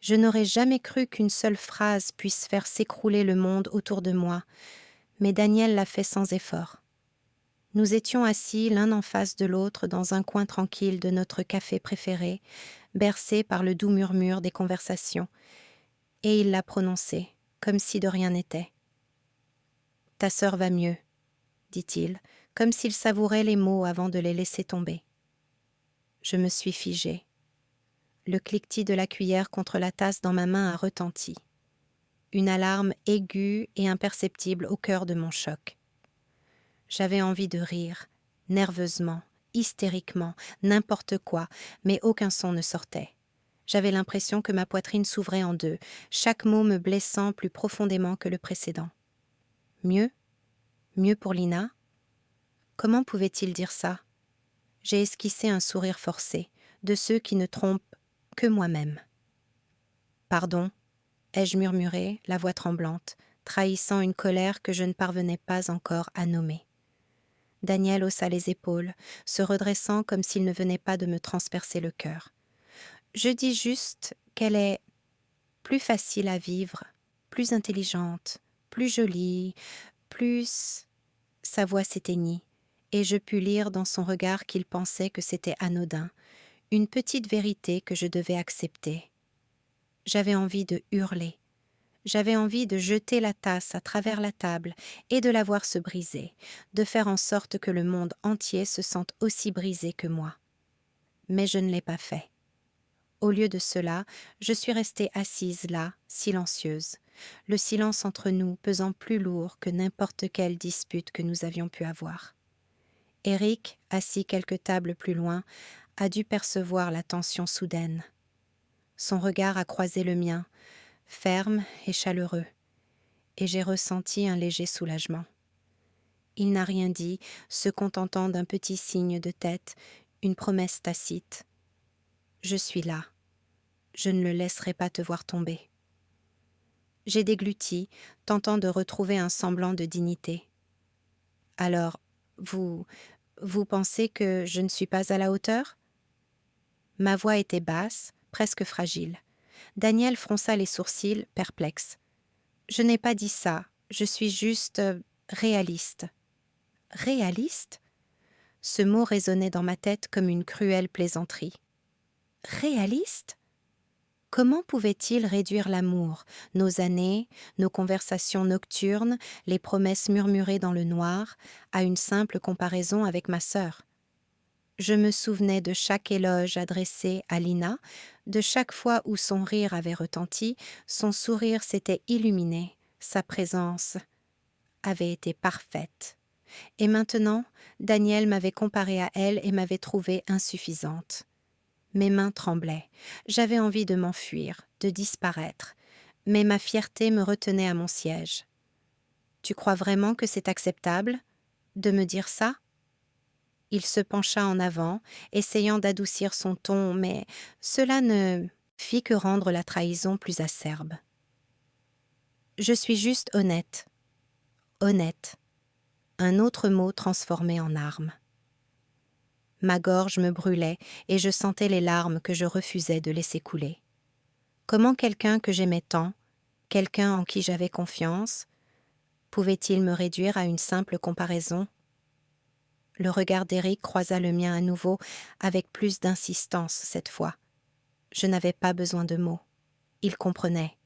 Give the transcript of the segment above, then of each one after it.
Je n'aurais jamais cru qu'une seule phrase puisse faire s'écrouler le monde autour de moi, mais Daniel l'a fait sans effort. Nous étions assis l'un en face de l'autre dans un coin tranquille de notre café préféré, bercés par le doux murmure des conversations, et il l'a prononcé, comme si de rien n'était. « Ta sœur va mieux », dit-il, comme s'il savourait les mots avant de les laisser tomber. Je me suis figée. Le cliquetis de la cuillère contre la tasse dans ma main a retenti. Une alarme aiguë et imperceptible au cœur de mon choc. J'avais envie de rire, nerveusement, hystériquement, n'importe quoi, mais aucun son ne sortait. J'avais l'impression que ma poitrine s'ouvrait en deux, chaque mot me blessant plus profondément que le précédent. Mieux? Mieux pour Lina? Comment pouvait-il dire ça? J'ai esquissé un sourire forcé, de ceux qui ne trompent que moi-même. Pardon, ai-je murmuré, la voix tremblante, trahissant une colère que je ne parvenais pas encore à nommer. Daniel haussa les épaules, se redressant comme s'il ne venait pas de me transpercer le cœur. Je dis juste qu'elle est plus facile à vivre, plus intelligente, plus jolie, plus... Sa voix s'éteignit, et je pus lire dans son regard qu'il pensait que c'était anodin, une petite vérité que je devais accepter. J'avais envie de hurler. J'avais envie de jeter la tasse à travers la table et de la voir se briser, de faire en sorte que le monde entier se sente aussi brisé que moi. Mais je ne l'ai pas fait. Au lieu de cela, je suis restée assise là, silencieuse, le silence entre nous pesant plus lourd que n'importe quelle dispute que nous avions pu avoir. Eric, assis quelques tables plus loin, a dû percevoir la tension soudaine. Son regard a croisé le mien, ferme et chaleureux, et j'ai ressenti un léger soulagement. Il n'a rien dit, se contentant d'un petit signe de tête, une promesse tacite. Je suis là. Je ne le laisserai pas te voir tomber. J'ai dégluti, tentant de retrouver un semblant de dignité. Alors, vous pensez que je ne suis pas à la hauteur? Ma voix était basse, presque fragile. Daniel fronça les sourcils, perplexe. Je n'ai pas dit ça, je suis juste réaliste. Réaliste? Ce mot résonnait dans ma tête comme une cruelle plaisanterie. Réaliste? Comment pouvait-il réduire l'amour, nos années, nos conversations nocturnes, les promesses murmurées dans le noir, à une simple comparaison avec ma sœur? Je me souvenais de chaque éloge adressé à Lina, de chaque fois où son rire avait retenti, son sourire s'était illuminé, sa présence avait été parfaite. Et maintenant, Daniel m'avait comparée à elle et m'avait trouvée insuffisante. Mes mains tremblaient. J'avais envie de m'enfuir, de disparaître. Mais ma fierté me retenait à mon siège. « Tu crois vraiment que c'est acceptable de me dire ça ?» Il se pencha en avant, essayant d'adoucir son ton, mais cela ne fit que rendre la trahison plus acerbe. « Je suis juste honnête. Honnête. » Un autre mot transformé en arme. Ma gorge me brûlait et je sentais les larmes que je refusais de laisser couler. Comment quelqu'un que j'aimais tant, quelqu'un en qui j'avais confiance, pouvait-il me réduire à une simple comparaison? Le regard d'Éric croisa le mien à nouveau, avec plus d'insistance cette fois. Je n'avais pas besoin de mots. Il comprenait.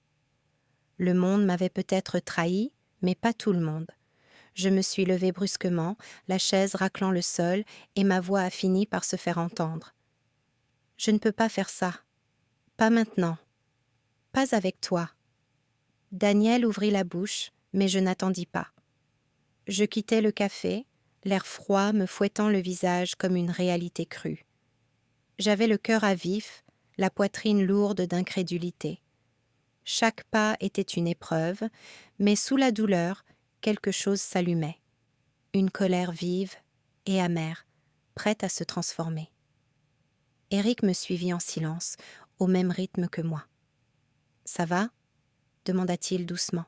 Le monde m'avait peut-être trahi, mais pas tout le monde. Je me suis levée brusquement, la chaise raclant le sol, et ma voix a fini par se faire entendre. « Je ne peux pas faire ça. Pas maintenant. Pas avec toi. » Daniel ouvrit la bouche, mais je n'attendis pas. Je quittai le café, l'air froid me fouettant le visage comme une réalité crue. J'avais le cœur à vif, la poitrine lourde d'incrédulité. Chaque pas était une épreuve, mais sous la douleur, quelque chose s'allumait. Une colère vive et amère, prête à se transformer. Eric me suivit en silence, au même rythme que moi. « Ça va ?» demanda-t-il doucement.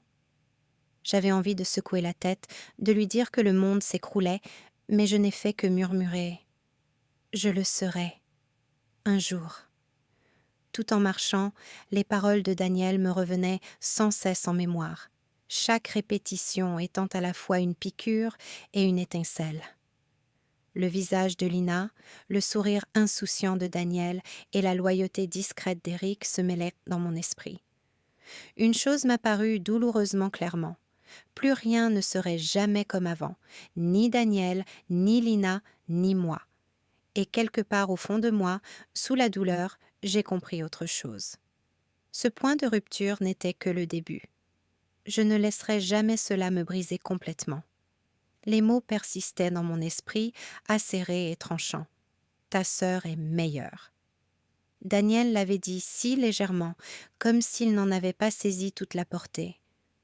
J'avais envie de secouer la tête, de lui dire que le monde s'écroulait, mais je n'ai fait que murmurer « Je le serai, un jour. » Tout en marchant, les paroles de Daniel me revenaient sans cesse en mémoire, chaque répétition étant à la fois une piqûre et une étincelle. Le visage de Lina, le sourire insouciant de Daniel et la loyauté discrète d'Éric se mêlaient dans mon esprit. Une chose m'apparut douloureusement clairement. Plus rien ne serait jamais comme avant, ni Daniel, ni Lina, ni moi. Et quelque part au fond de moi, sous la douleur, j'ai compris autre chose. Ce point de rupture n'était que le début. Je ne laisserai jamais cela me briser complètement. Les mots persistaient dans mon esprit, acérés et tranchants. Ta sœur est meilleure. Daniel l'avait dit si légèrement, comme s'il n'en avait pas saisi toute la portée,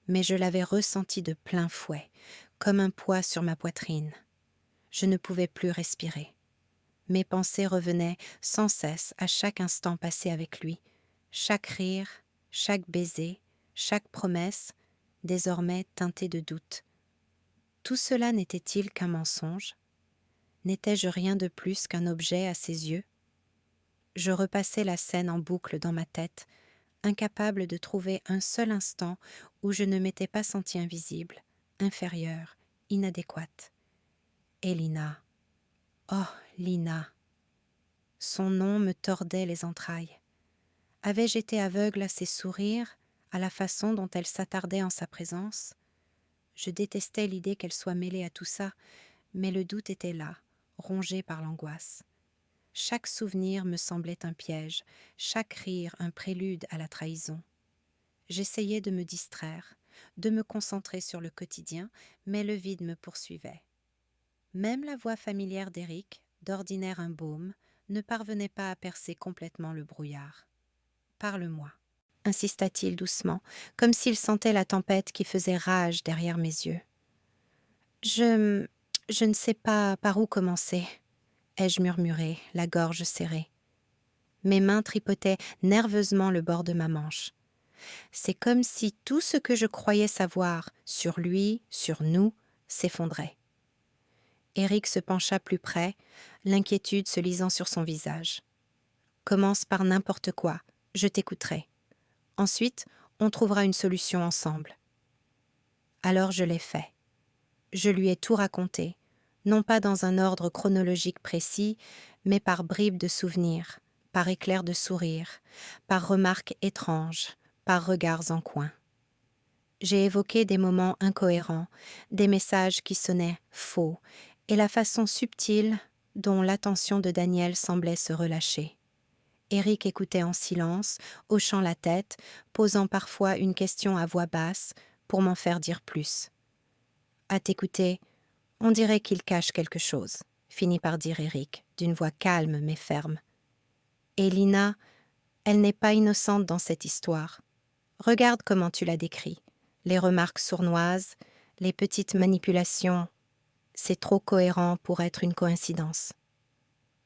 mais je l'avais ressenti de plein fouet, comme un poids sur ma poitrine. Je ne pouvais plus respirer. Mes pensées revenaient sans cesse à chaque instant passé avec lui, chaque rire, chaque baiser, chaque promesse, désormais teintée de doute. Tout cela n'était-il qu'un mensonge? N'étais-je rien de plus qu'un objet à ses yeux? Je repassais la scène en boucle dans ma tête, incapable de trouver un seul instant où je ne m'étais pas sentie invisible, inférieure, inadéquate. Et Lina, oh Lina! Son nom me tordait les entrailles. Avais-je été aveugle à ses sourires, à la façon dont elle s'attardait en sa présence? Je détestais l'idée qu'elle soit mêlée à tout ça, mais le doute était là, rongé par l'angoisse. Chaque souvenir me semblait un piège, chaque rire un prélude à la trahison. J'essayais de me distraire, de me concentrer sur le quotidien, mais le vide me poursuivait. Même la voix familière d'Éric, d'ordinaire un baume, ne parvenait pas à percer complètement le brouillard. « Parle-moi » insista-t-il doucement, comme s'il sentait la tempête qui faisait rage derrière mes yeux. « Je ne sais pas par où commencer » ai-je murmuré, la gorge serrée. Mes mains tripotaient nerveusement le bord de ma manche. C'est comme si tout ce que je croyais savoir sur lui, sur nous, s'effondrait. Éric se pencha plus près, l'inquiétude se lisant sur son visage. « Commence par n'importe quoi, je t'écouterai. Ensuite, on trouvera une solution ensemble. » Alors je l'ai fait. Je lui ai tout raconté, non pas dans un ordre chronologique précis, mais par bribes de souvenirs, par éclairs de sourire, par remarques étranges, par regards en coin. J'ai évoqué des moments incohérents, des messages qui sonnaient faux, et la façon subtile dont l'attention de Daniel semblait se relâcher. Éric écoutait en silence, hochant la tête, posant parfois une question à voix basse pour m'en faire dire plus. « À t'écouter, on dirait qu'il cache quelque chose », finit par dire Éric, d'une voix calme mais ferme. « Et Lina, elle n'est pas innocente dans cette histoire. Regarde comment tu la décris. Les remarques sournoises, les petites manipulations. C'est trop cohérent pour être une coïncidence. »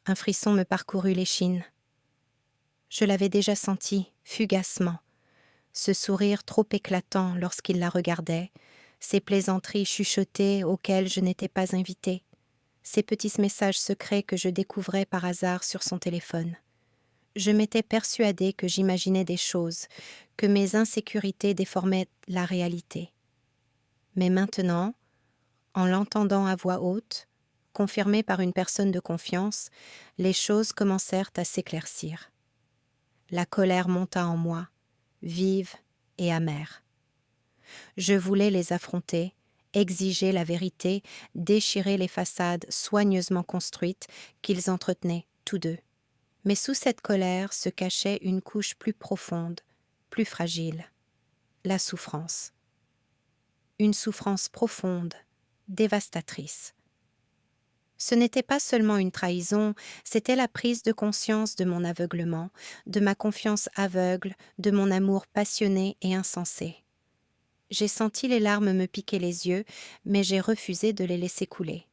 Un frisson me parcourut l'échine. Je l'avais déjà senti, fugacement. Ce sourire trop éclatant lorsqu'il la regardait, ces plaisanteries chuchotées auxquelles je n'étais pas invitée, ces petits messages secrets que je découvrais par hasard sur son téléphone. Je m'étais persuadée que j'imaginais des choses, que mes insécurités déformaient la réalité. Mais maintenant, en l'entendant à voix haute, confirmée par une personne de confiance, les choses commencèrent à s'éclaircir. La colère monta en moi, vive et amère. Je voulais les affronter, exiger la vérité, déchirer les façades soigneusement construites qu'ils entretenaient tous deux. Mais sous cette colère se cachait une couche plus profonde, plus fragile, la souffrance. Une souffrance profonde, dévastatrice. Ce n'était pas seulement une trahison, c'était la prise de conscience de mon aveuglement, de ma confiance aveugle, de mon amour passionné et insensé. J'ai senti les larmes me piquer les yeux, mais j'ai refusé de les laisser couler.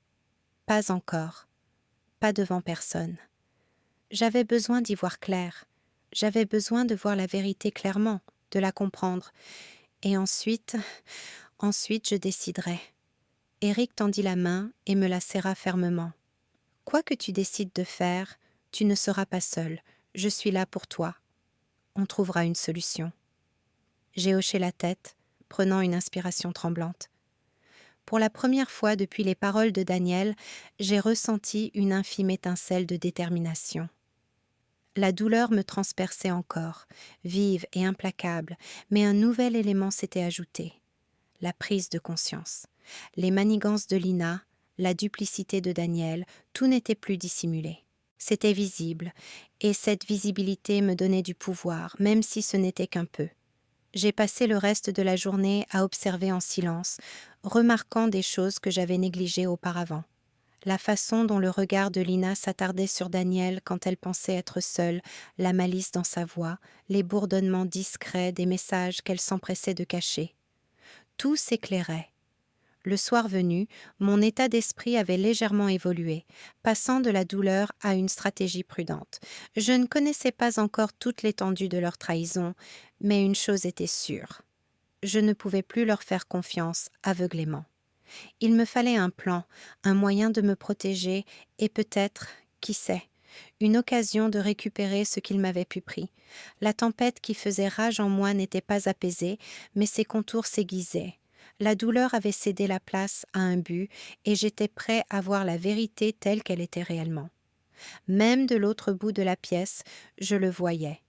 Pas encore, pas devant personne. J'avais besoin d'y voir clair, j'avais besoin de voir la vérité clairement, de la comprendre. Et ensuite je déciderai. Éric tendit la main et me la serra fermement. « Quoi que tu décides de faire, tu ne seras pas seul, je suis là pour toi. on trouvera une solution. J'ai hoché la tête, prenant une inspiration tremblante. Pour la première fois depuis les paroles de Daniel, j'ai ressenti une infime étincelle de détermination. La douleur me transperçait encore, vive et implacable, mais un nouvel élément s'était ajouté. La prise de conscience. Les manigances de Lina, la duplicité de Daniel, tout n'était plus dissimulé. C'était visible, et cette visibilité me donnait du pouvoir, même si ce n'était qu'un peu. J'ai passé le reste de la journée à observer en silence, remarquant des choses que j'avais négligées auparavant. La façon dont le regard de Lina s'attardait sur Daniel quand elle pensait être seule, la malice dans sa voix, les bourdonnements discrets des messages qu'elle s'empressait de cacher. Tout s'éclairait. Le soir venu, mon état d'esprit avait légèrement évolué, passant de la douleur à une stratégie prudente. Je ne connaissais pas encore toute l'étendue de leur trahison, mais une chose était sûre. Je ne pouvais plus leur faire confiance aveuglément. Il me fallait un plan, un moyen de me protéger et peut-être, qui sait, une occasion de récupérer ce qu'ils m'avaient pu pris. La tempête qui faisait rage en moi n'était pas apaisée, mais ses contours s'aiguisaient. La douleur avait cédé la place à un but et j'étais prêt à voir la vérité telle qu'elle était réellement. Même de l'autre bout de la pièce, je le voyais.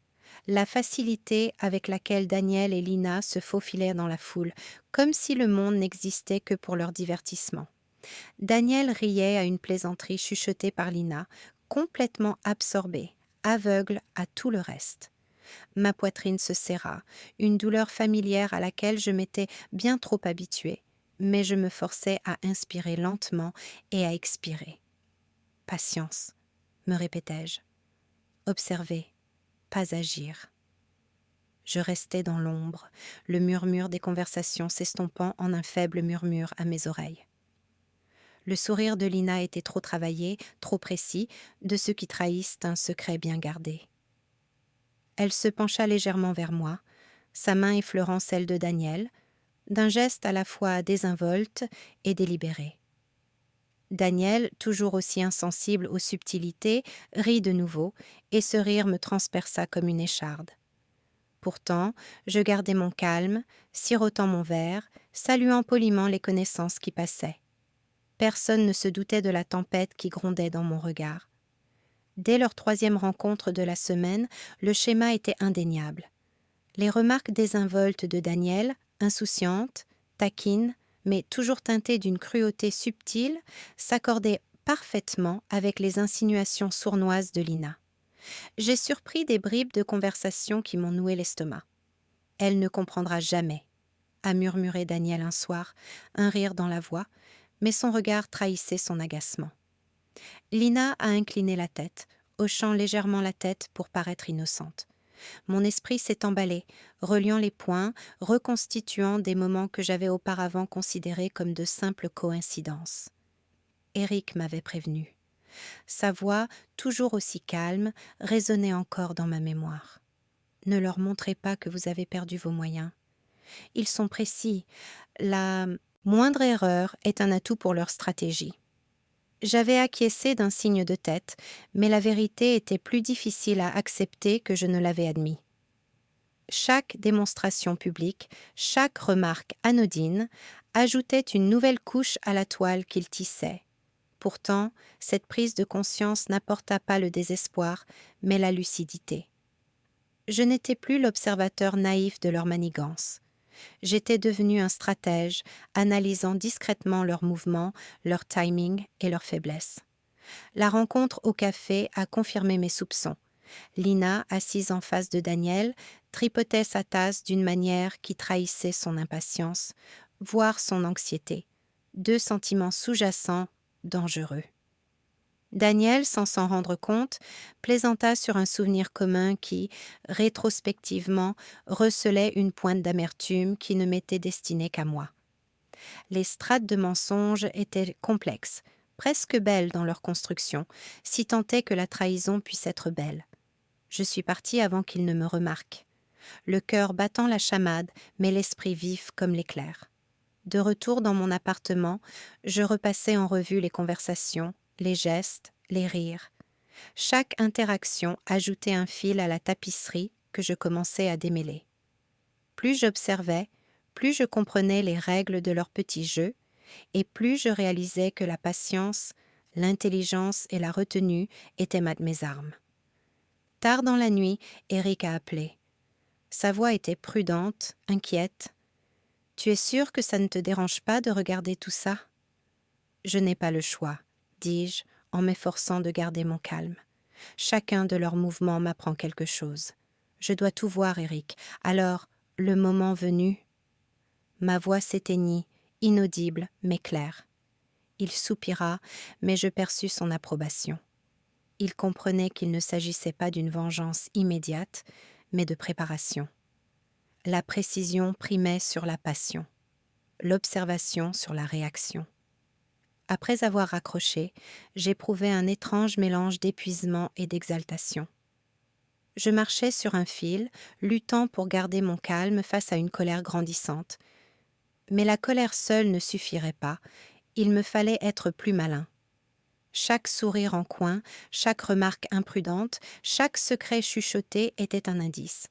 La facilité avec laquelle Daniel et Lina se faufilaient dans la foule, comme si le monde n'existait que pour leur divertissement. Daniel riait à une plaisanterie chuchotée par Lina, complètement absorbé, aveugle à tout le reste. Ma poitrine se serra, une douleur familière à laquelle je m'étais bien trop habituée, mais je me forçais à inspirer lentement et à expirer. « Patience », me répétais-je. « Observer, pas agir. » Je restais dans l'ombre, le murmure des conversations s'estompant en un faible murmure à mes oreilles. Le sourire de Lina était trop travaillé, trop précis, de ceux qui trahissent un secret bien gardé. Elle se pencha légèrement vers moi, sa main effleurant celle de Daniel, d'un geste à la fois désinvolte et délibéré. Daniel, toujours aussi insensible aux subtilités, rit de nouveau, et ce rire me transperça comme une écharde. Pourtant, je gardai mon calme, sirotant mon verre, saluant poliment les connaissances qui passaient. Personne ne se doutait de la tempête qui grondait dans mon regard. Dès leur troisième rencontre de la semaine, le schéma était indéniable. Les remarques désinvoltes de Daniel, insouciantes, taquines, mais toujours teintées d'une cruauté subtile, s'accordaient parfaitement avec les insinuations sournoises de Lina. J'ai surpris des bribes de conversation qui m'ont noué l'estomac. « Elle ne comprendra jamais », a murmuré Daniel un soir, un rire dans la voix, mais son regard trahissait son agacement. Lina a incliné la tête, hochant légèrement la tête pour paraître innocente. Mon esprit s'est emballé, reliant les points, reconstituant des moments que j'avais auparavant considérés comme de simples coïncidences. Éric m'avait prévenu. Sa voix, toujours aussi calme, résonnait encore dans ma mémoire. « Ne leur montrez pas que vous avez perdu vos moyens. Ils sont précis. La moindre erreur est un atout pour leur stratégie. » J'avais acquiescé d'un signe de tête, mais la vérité était plus difficile à accepter que je ne l'avais admis. Chaque démonstration publique, chaque remarque anodine, ajoutait une nouvelle couche à la toile qu'ils tissaient. Pourtant, cette prise de conscience n'apporta pas le désespoir, mais la lucidité. Je n'étais plus l'observateur naïf de leur manigance. J'étais devenu un stratège, analysant discrètement leurs mouvements, leur timing et leurs faiblesses. La rencontre au café a confirmé mes soupçons. Lina, assise en face de Daniel, tripotait sa tasse d'une manière qui trahissait son impatience, voire son anxiété. Deux sentiments sous-jacents, dangereux. Daniel, sans s'en rendre compte, plaisanta sur un souvenir commun qui, rétrospectivement, recelait une pointe d'amertume qui ne m'était destinée qu'à moi. Les strates de mensonges étaient complexes, presque belles dans leur construction, si tant est que la trahison puisse être belle. Je suis partie avant qu'il ne me remarque. Le cœur battant la chamade, mais l'esprit vif comme l'éclair. De retour dans mon appartement, je repassais en revue les conversations, les gestes, les rires. Chaque interaction ajoutait un fil à la tapisserie, que je commençais à démêler. Plus j'observais, plus je comprenais les règles de leur petit jeu, et plus je réalisais que la patience, l'intelligence et la retenue étaient mes armes. Tard dans la nuit, Eric a appelé. Sa voix était prudente, inquiète. « Tu es sûre que ça ne te dérange pas de regarder tout ça ?» « Je n'ai pas le choix, » dis-je, en m'efforçant de garder mon calme. Chacun de leurs mouvements m'apprend quelque chose. Je dois tout voir, Eric. Alors, le moment venu... Ma voix s'éteignit, inaudible mais claire. Il soupira, mais je perçus son approbation. Il comprenait qu'il ne s'agissait pas d'une vengeance immédiate, mais de préparation. La précision primait sur la passion, l'observation sur la réaction. Après avoir raccroché, j'éprouvais un étrange mélange d'épuisement et d'exaltation. Je marchais sur un fil, luttant pour garder mon calme face à une colère grandissante. Mais la colère seule ne suffirait pas, il me fallait être plus malin. Chaque sourire en coin, chaque remarque imprudente, chaque secret chuchoté était un indice.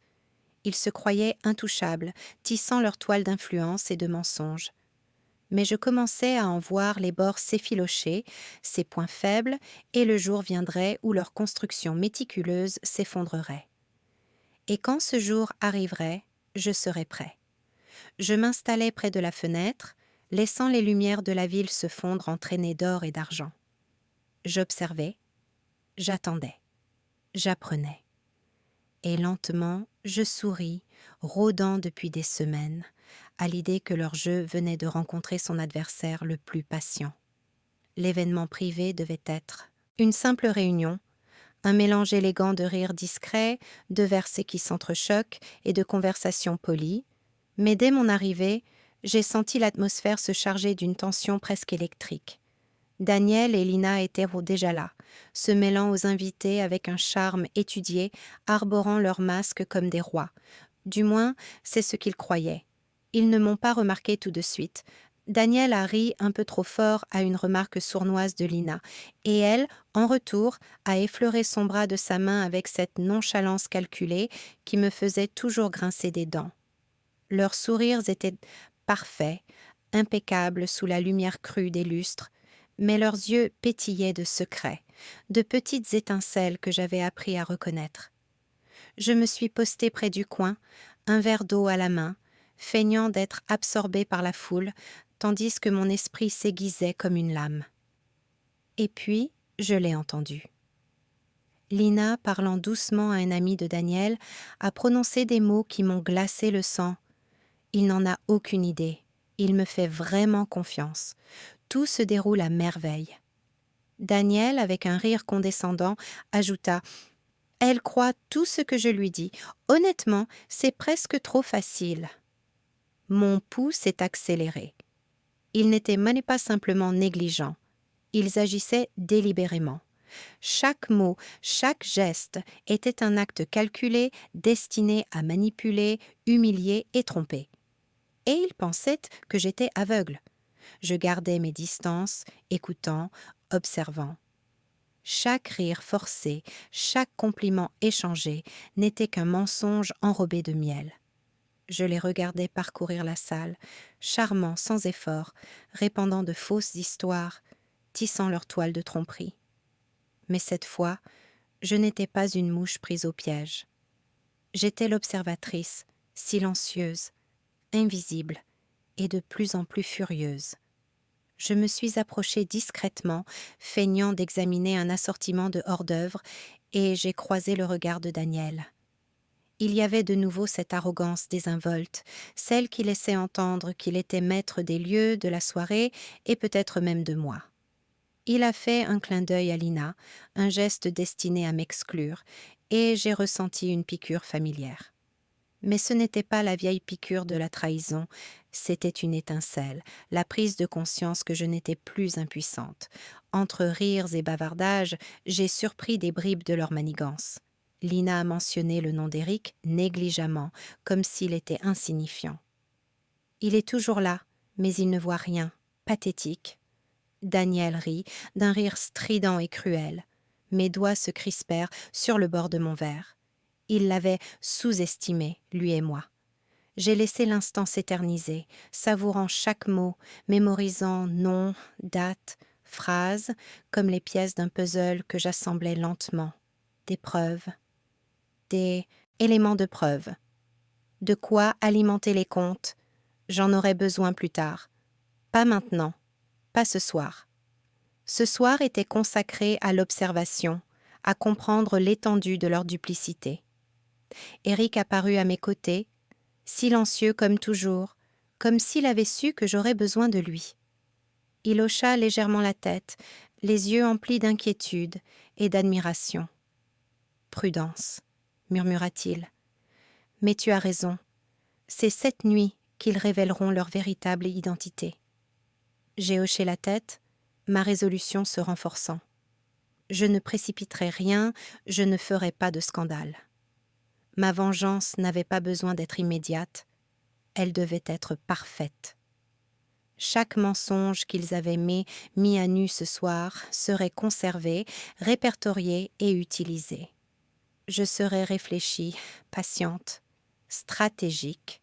Ils se croyaient intouchables, tissant leur toile d'influence et de mensonges. Mais je commençais à en voir les bords s'effilocher, ses points faibles, et le jour viendrait où leur construction méticuleuse s'effondrerait. Et quand ce jour arriverait, je serais prêt. Je m'installais près de la fenêtre, laissant les lumières de la ville se fondre en traînées d'or et d'argent. J'observais, j'attendais, j'apprenais. Et lentement, je souris, rôdant depuis des semaines, à l'idée que leur jeu venait de rencontrer son adversaire le plus patient. L'événement privé devait être une simple réunion, un mélange élégant de rires discrets, de versets qui s'entrechoquent et de conversations polies, mais dès mon arrivée, j'ai senti l'atmosphère se charger d'une tension presque électrique. Daniel et Lina étaient déjà là, se mêlant aux invités avec un charme étudié, arborant leurs masques comme des rois. Du moins, c'est ce qu'ils croyaient. Ils ne m'ont pas remarqué tout de suite. Daniel a ri un peu trop fort à une remarque sournoise de Lina, et elle, en retour, a effleuré son bras de sa main avec cette nonchalance calculée qui me faisait toujours grincer des dents. Leurs sourires étaient parfaits, impeccables sous la lumière crue des lustres, mais leurs yeux pétillaient de secrets, de petites étincelles que j'avais appris à reconnaître. Je me suis postée près du coin, un verre d'eau à la main, feignant d'être absorbée par la foule, tandis que mon esprit s'aiguisait comme une lame. Et puis, je l'ai entendu. Lina, parlant doucement à un ami de Daniel, a prononcé des mots qui m'ont glacé le sang. Il n'en a aucune idée. Il me fait vraiment confiance. Tout se déroule à merveille. Daniel, avec un rire condescendant, ajouta « Elle croit tout ce que je lui dis. Honnêtement, c'est presque trop facile. » Mon pouls s'est accéléré. Ils n'étaient même pas simplement négligents. Ils agissaient délibérément. Chaque mot, chaque geste était un acte calculé, destiné à manipuler, humilier et tromper. Et ils pensaient que j'étais aveugle. Je gardais mes distances, écoutant, observant. Chaque rire forcé, chaque compliment échangé n'était qu'un mensonge enrobé de miel. Je les regardais parcourir la salle, charmants sans effort, répandant de fausses histoires, tissant leur toile de tromperie. Mais cette fois, je n'étais pas une mouche prise au piège. J'étais l'observatrice, silencieuse, invisible et de plus en plus furieuse. Je me suis approchée discrètement, feignant d'examiner un assortiment de hors-d'œuvre, et j'ai croisé le regard de Daniel. Il y avait de nouveau cette arrogance désinvolte, celle qui laissait entendre qu'il était maître des lieux, de la soirée, et peut-être même de moi. Il a fait un clin d'œil à Lina, un geste destiné à m'exclure, et j'ai ressenti une piqûre familière. Mais ce n'était pas la vieille piqûre de la trahison, c'était une étincelle, la prise de conscience que je n'étais plus impuissante. Entre rires et bavardages, j'ai surpris des bribes de leur manigance. Lina a mentionné le nom d'Éric négligemment, comme s'il était insignifiant. Il est toujours là, mais il ne voit rien, pathétique. Daniel rit, d'un rire strident et cruel. Mes doigts se crispèrent sur le bord de mon verre. Il l'avait sous-estimé, lui et moi. J'ai laissé l'instant s'éterniser, savourant chaque mot, mémorisant nom, date, phrase, comme les pièces d'un puzzle que j'assemblais lentement. Des preuves, des éléments de preuve. De quoi alimenter les contes. J'en aurai besoin plus tard. Pas maintenant, pas ce soir. Ce soir était consacré à l'observation, à comprendre l'étendue de leur duplicité. Eric apparut à mes côtés, silencieux comme toujours, comme s'il avait su que j'aurais besoin de lui. Il hocha légèrement la tête, les yeux emplis d'inquiétude et d'admiration. « Prudence, murmura-t-il. Mais tu as raison, c'est cette nuit qu'ils révéleront leur véritable identité. » J'ai hoché la tête, ma résolution se renforçant. Je ne précipiterai rien, je ne ferai pas de scandale. Ma vengeance n'avait pas besoin d'être immédiate, elle devait être parfaite. Chaque mensonge qu'ils avaient mis à nu ce soir serait conservé, répertorié et utilisé. Je serais réfléchie, patiente, stratégique.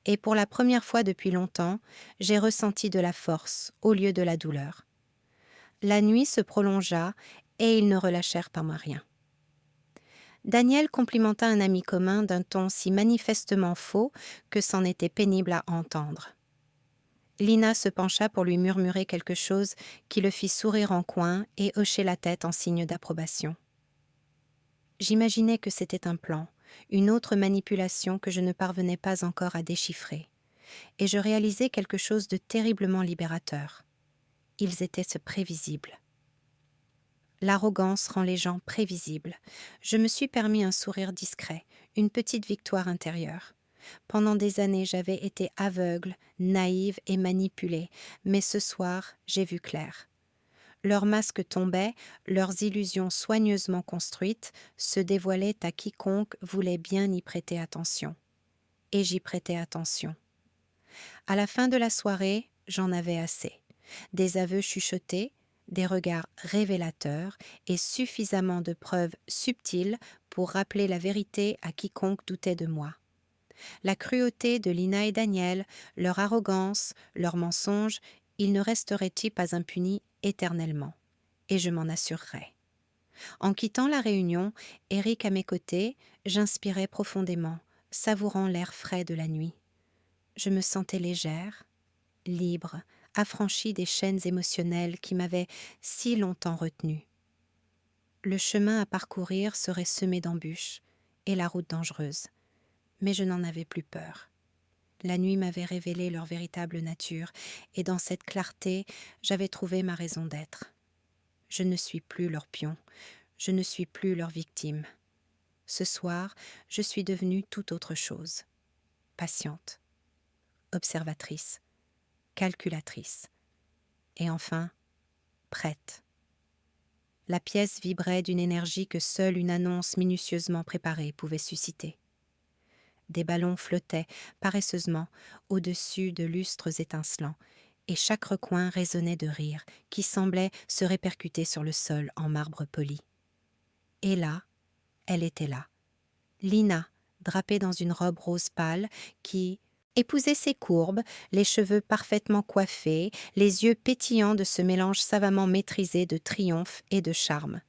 Et pour la première fois depuis longtemps, j'ai ressenti de la force au lieu de la douleur. La nuit se prolongea et ils ne relâchèrent pas moi rien. Daniel complimenta un ami commun d'un ton si manifestement faux que c'en était pénible à entendre. Lina se pencha pour lui murmurer quelque chose qui le fit sourire en coin et hocher la tête en signe d'approbation. J'imaginais que c'était un plan, une autre manipulation que je ne parvenais pas encore à déchiffrer, et je réalisais quelque chose de terriblement libérateur. Ils étaient prévisibles. L'arrogance rend les gens prévisibles. Je me suis permis un sourire discret, une petite victoire intérieure. Pendant des années, j'avais été aveugle, naïve et manipulée, mais ce soir, j'ai vu clair. Leurs masques tombaient, leurs illusions soigneusement construites se dévoilaient à quiconque voulait bien y prêter attention. Et j'y prêtais attention. À la fin de la soirée, j'en avais assez. Des aveux chuchotés, des regards révélateurs et suffisamment de preuves subtiles pour rappeler la vérité à quiconque doutait de moi. La cruauté de Lina et Daniel, leur arrogance, leurs mensonges, ils ne resteraient-ils pas impunis éternellement? Et je m'en assurerai. En quittant la réunion, Eric à mes côtés, j'inspirais profondément, savourant l'air frais de la nuit. Je me sentais légère, libre, affranchie des chaînes émotionnelles qui m'avaient si longtemps retenue. Le chemin à parcourir serait semé d'embûches et la route dangereuse, mais je n'en avais plus peur. La nuit m'avait révélé leur véritable nature, et dans cette clarté, j'avais trouvé ma raison d'être. Je ne suis plus leur pion, je ne suis plus leur victime. Ce soir, je suis devenue tout autre chose. Patiente, observatrice, calculatrice, et enfin, prête. La pièce vibrait d'une énergie que seule une annonce minutieusement préparée pouvait susciter. Des ballons flottaient paresseusement au-dessus de lustres étincelants, et chaque recoin résonnait de rires qui semblaient se répercuter sur le sol en marbre poli. Et là, elle était là, Lina, drapée dans une robe rose pâle qui épousait ses courbes, les cheveux parfaitement coiffés, les yeux pétillants de ce mélange savamment maîtrisé de triomphe et de charme.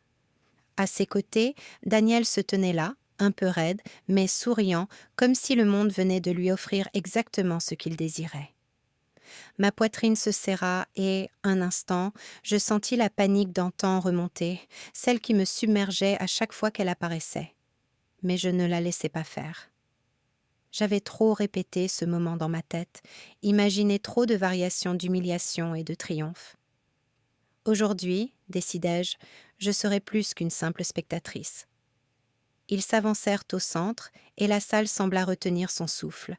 À ses côtés, Daniel se tenait là, un peu raide, mais souriant, comme si le monde venait de lui offrir exactement ce qu'il désirait. Ma poitrine se serra et, un instant, je sentis la panique d'antan remonter, celle qui me submergeait à chaque fois qu'elle apparaissait. Mais je ne la laissais pas faire. J'avais trop répété ce moment dans ma tête, imaginé trop de variations d'humiliation et de triomphe. Aujourd'hui, décidai-je, je serai plus qu'une simple spectatrice. Ils s'avancèrent au centre et la salle sembla retenir son souffle.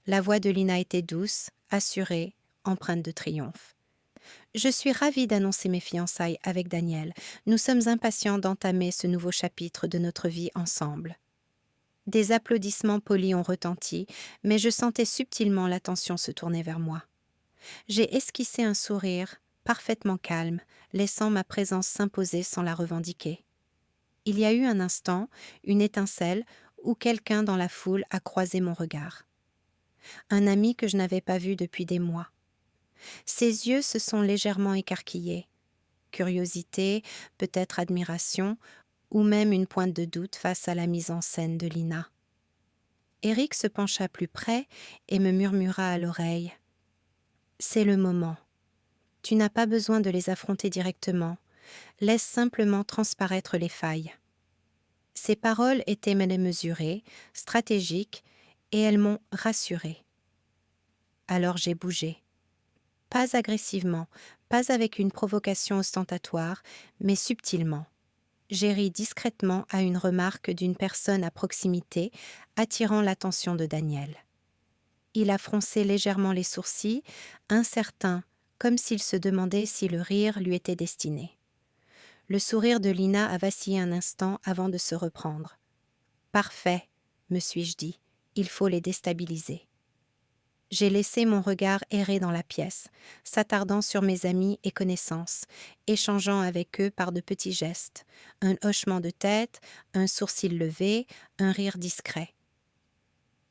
La voix de Lina était douce, assurée, empreinte de triomphe. « Je suis ravie d'annoncer mes fiançailles avec Daniel. Nous sommes impatients d'entamer ce nouveau chapitre de notre vie ensemble. » Des applaudissements polis ont retenti, mais je sentais subtilement l'attention se tourner vers moi. J'ai esquissé un sourire, parfaitement calme, laissant ma présence s'imposer sans la revendiquer. Il y a eu un instant, une étincelle, où quelqu'un dans la foule a croisé mon regard. Un ami que je n'avais pas vu depuis des mois. Ses yeux se sont légèrement écarquillés. Curiosité, peut-être admiration, ou même une pointe de doute face à la mise en scène de Lina. Eric se pencha plus près et me murmura à l'oreille. « C'est le moment. Tu n'as pas besoin de les affronter directement. Laisse simplement transparaître les failles. » Ces paroles étaient mesurées, stratégiques, et elles m'ont rassurée. Alors j'ai bougé. Pas agressivement, pas avec une provocation ostentatoire, mais subtilement. J'ai ri discrètement à une remarque d'une personne à proximité, attirant l'attention de Daniel. Il a froncé légèrement les sourcils, incertain, comme s'il se demandait si le rire lui était destiné. Le sourire de Lina a vacillé un instant avant de se reprendre. « Parfait, me suis-je dit, il faut les déstabiliser. » J'ai laissé mon regard errer dans la pièce, s'attardant sur mes amis et connaissances, échangeant avec eux par de petits gestes, un hochement de tête, un sourcil levé, un rire discret.